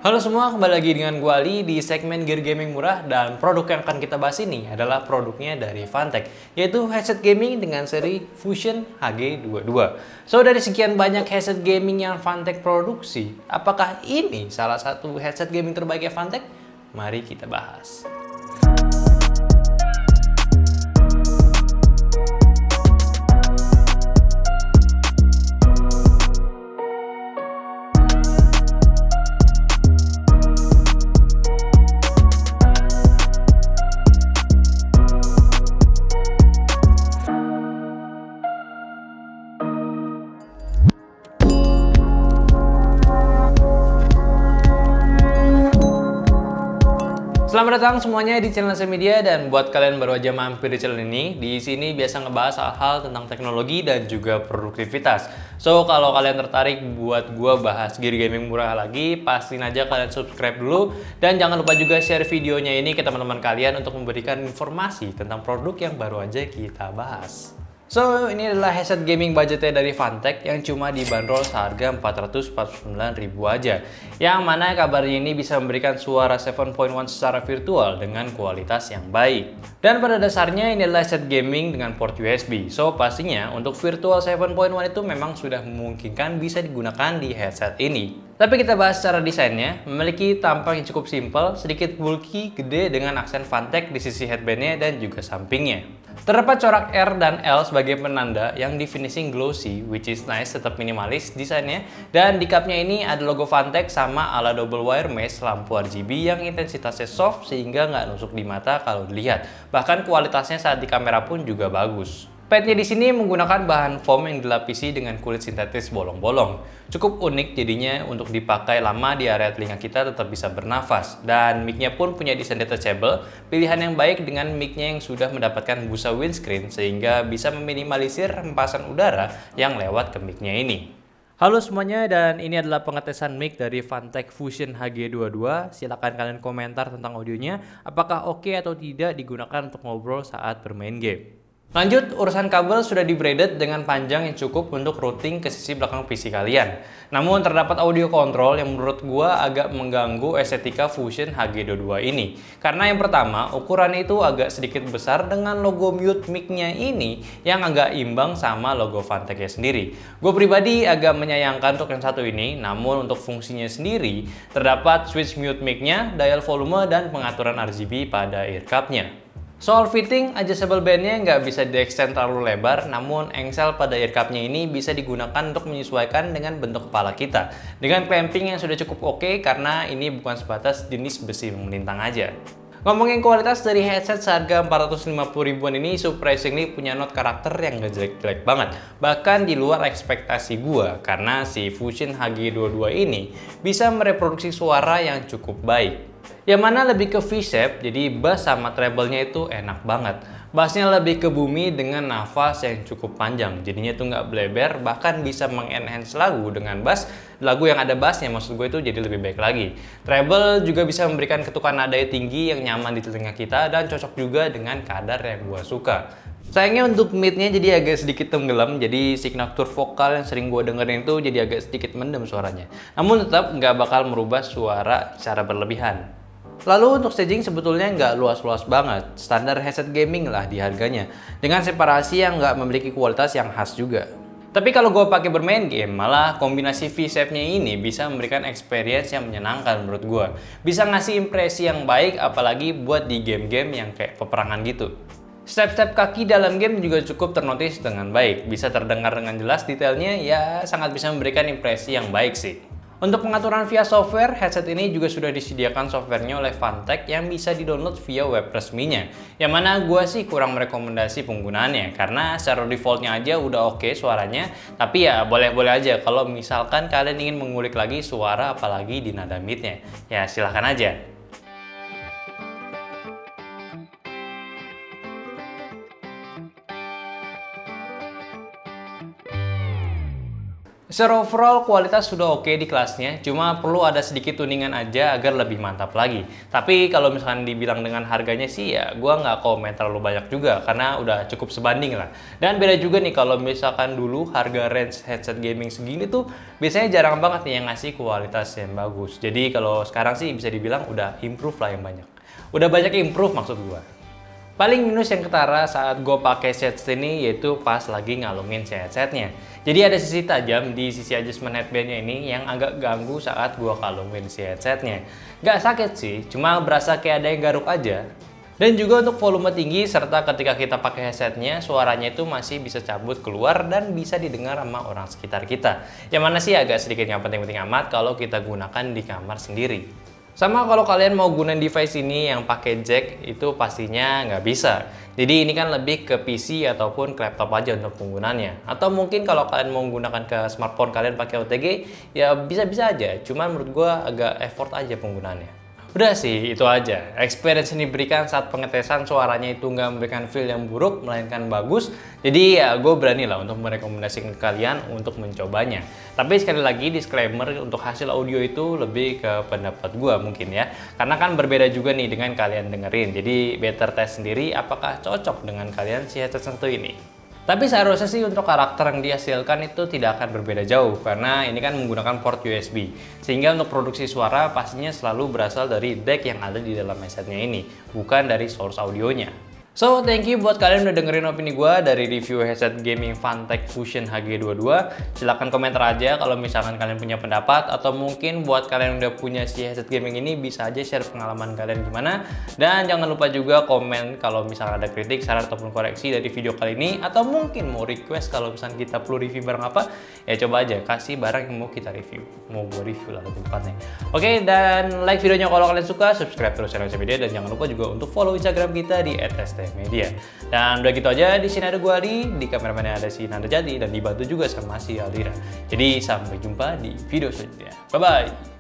Halo semua, kembali lagi dengan gua Ali di segmen Gear Gaming Murah, dan produk yang akan kita bahas ini adalah produknya dari Fantech, yaitu headset gaming dengan seri Fusion HG22. So, dari sekian banyak headset gaming yang Fantech produksi, apakah ini salah satu headset gaming terbaiknya Fantech? Mari kita bahas. Selamat datang semuanya di channel Semedia, dan buat kalian baru aja mampir di channel ini, di sini biasa ngebahas hal-hal tentang teknologi dan juga produktivitas. So, kalau kalian tertarik buat gua bahas gear gaming murah lagi, pastiin aja kalian subscribe dulu, dan jangan lupa juga share videonya ini ke teman-teman kalian untuk memberikan informasi tentang produk yang baru aja kita bahas. So, ini adalah headset gaming budgetnya dari Fantech yang cuma dibanderol seharga 449.000 aja. Yang mana kabarnya ini bisa memberikan suara 7.1 secara virtual dengan kualitas yang baik. Dan pada dasarnya ini adalah headset gaming dengan port USB. So, pastinya untuk virtual 7.1 itu memang sudah memungkinkan bisa digunakan di headset ini. Tapi kita bahas secara desainnya, memiliki tampak yang cukup simpel, sedikit bulky, gede dengan aksen Fantech di sisi headbandnya dan juga sampingnya. Terdapat corak R dan L sebagai penanda yang di finishing glossy, which is nice, tetap minimalis desainnya. Dan di cupnya ini ada logo Fantech sama ala double wire mesh lampu RGB yang intensitasnya soft sehingga nggak nusuk di mata kalau dilihat. Bahkan kualitasnya saat di kamera pun juga bagus. Padnya di sini menggunakan bahan foam yang dilapisi dengan kulit sintetis bolong-bolong. Cukup unik jadinya untuk dipakai lama di area telinga kita tetap bisa bernafas. Dan mic-nya pun punya desain detachable, pilihan yang baik dengan mic-nya yang sudah mendapatkan busa windscreen sehingga bisa meminimalisir hempasan udara yang lewat ke mic-nya ini. Halo semuanya, dan ini adalah pengetesan mic dari Fantech Fusion HG22. Silahkan kalian komentar tentang audionya, apakah oke atau tidak digunakan untuk ngobrol saat bermain game. Lanjut, urusan kabel sudah di-braided dengan panjang yang cukup untuk routing ke sisi belakang PC kalian. Namun terdapat audio control yang menurut gua agak mengganggu estetika Fusion HG22 ini. Karena yang pertama, ukurannya itu agak sedikit besar dengan logo mute mic-nya ini yang agak imbang sama logo Fantech-nya sendiri. Gue pribadi agak menyayangkan untuk yang satu ini, namun untuk fungsinya sendiri terdapat switch mute mic-nya, dial volume, dan pengaturan RGB pada ear cup-nya. Soal fitting, adjustable bandnya nggak bisa di-extend terlalu lebar, namun engsel pada ear cup-nya ini bisa digunakan untuk menyesuaikan dengan bentuk kepala kita. Dengan clamping yang sudah cukup oke, karena ini bukan sebatas jenis besi melintang aja. Ngomongin kualitas dari headset seharga 450 ribuan ini, surprisingly punya note karakter yang nggak jelek-jelek banget. Bahkan di luar ekspektasi gua, karena si Fusion HG22 ini bisa mereproduksi suara yang cukup baik. Yang mana lebih ke V-shape, jadi bass sama treble-nya itu enak banget. Bassnya lebih ke bumi dengan nafas yang cukup panjang, jadinya tuh nggak bleber, bahkan bisa mengenhance lagu dengan bass. Lagu yang ada bassnya, maksud gue itu jadi lebih baik lagi. Treble juga bisa memberikan ketukan nada tinggi yang nyaman di telinga kita dan cocok juga dengan kadar yang gue suka. Sayangnya untuk mid-nya jadi agak sedikit tenggelam, jadi signatur vokal yang sering gue dengerin itu jadi agak sedikit mendem suaranya. Namun tetap nggak bakal merubah suara secara berlebihan. Lalu untuk staging sebetulnya nggak luas-luas banget, standar headset gaming lah di harganya, dengan separasi yang nggak memiliki kualitas yang khas juga. Tapi kalau gue pakai bermain game, malah kombinasi V-shape-nya ini bisa memberikan experience yang menyenangkan menurut gue. Bisa ngasih impresi yang baik, apalagi buat di game-game yang kayak peperangan gitu. Step-step kaki dalam game juga cukup ternotis dengan baik, bisa terdengar dengan jelas detailnya, ya sangat bisa memberikan impresi yang baik sih. Untuk pengaturan via software, headset ini juga sudah disediakan softwarenya oleh Fantech yang bisa di-download via web resminya. Yang mana gue sih kurang merekomendasi penggunaannya, karena secara defaultnya aja udah oke suaranya. Tapi ya boleh-boleh aja kalau misalkan kalian ingin mengulik lagi suara apalagi di nada mid-nya. Ya silahkan aja. Secara overall kualitas sudah oke di kelasnya, cuma perlu ada sedikit tuningan aja agar lebih mantap lagi. Tapi kalau misalkan dibilang dengan harganya sih ya gua nggak komen terlalu banyak juga karena udah cukup sebanding lah. Dan beda juga nih kalau misalkan dulu harga range headset gaming segini tuh biasanya jarang banget nih yang ngasih kualitas yang bagus. Jadi kalau sekarang sih bisa dibilang udah improve lah yang banyak. Udah banyak improve maksud gua. Paling minus yang ketara saat gue pakai headset ini yaitu pas lagi ngalungin si headsetnya. Jadi ada sisi tajam di sisi adjustment headbandnya ini yang agak ganggu saat gue kalungin si headsetnya. Gak sakit sih, cuma berasa kayak ada yang garuk aja. Dan juga untuk volume tinggi serta ketika kita pakai headsetnya suaranya itu masih bisa cabut keluar dan bisa didengar sama orang sekitar kita. Yang mana sih agak sedikit nggak penting-penting amat kalau kita gunakan di kamar sendiri. Sama kalau kalian mau gunain device ini yang pakai jack itu pastinya nggak bisa. Jadi ini kan lebih ke PC ataupun ke laptop aja untuk penggunaannya. Atau mungkin kalau kalian mau menggunakan ke smartphone kalian pakai OTG ya bisa-bisa aja. Cuman menurut gua agak effort aja penggunaannya. Udah sih, itu aja. Experience yang diberikan saat pengetesan suaranya itu nggak memberikan feel yang buruk, melainkan bagus. Jadi ya gue berani lah untuk merekomendasikan ke kalian untuk mencobanya. Tapi sekali lagi disclaimer untuk hasil audio itu lebih ke pendapat gue mungkin ya. Karena kan berbeda juga nih dengan kalian dengerin. Jadi better test sendiri apakah cocok dengan kalian si headset satu ini. Tapi seharusnya sih untuk karakter yang dihasilkan itu tidak akan berbeda jauh karena ini kan menggunakan port USB. Sehingga untuk produksi suara pastinya selalu berasal dari deck yang ada di dalam headsetnya ini, bukan dari source audionya. So, thank you buat kalian udah dengerin opini gue dari review headset gaming Fantech Fusion HG22. Silahkan komentar aja kalau misalkan kalian punya pendapat, atau mungkin buat kalian udah punya si headset gaming ini bisa aja share pengalaman kalian gimana. Dan jangan lupa juga komen kalau misalkan ada kritik, saran ataupun koreksi dari video kali ini, atau mungkin mau request kalau misalkan kita perlu review barang apa, ya coba aja kasih barang yang mau kita review, mau gue review lah lebih tepatnya. Oke, dan like videonya kalau kalian suka, subscribe terus channel media, dan jangan lupa juga untuk follow Instagram kita di @stmedia. Dan udah gitu aja, di sini ada gue Ali, di kameramannya ada si Nanda Jati, dan dibantu juga sama si Aldira. Jadi sampai jumpa di video selanjutnya. Bye bye.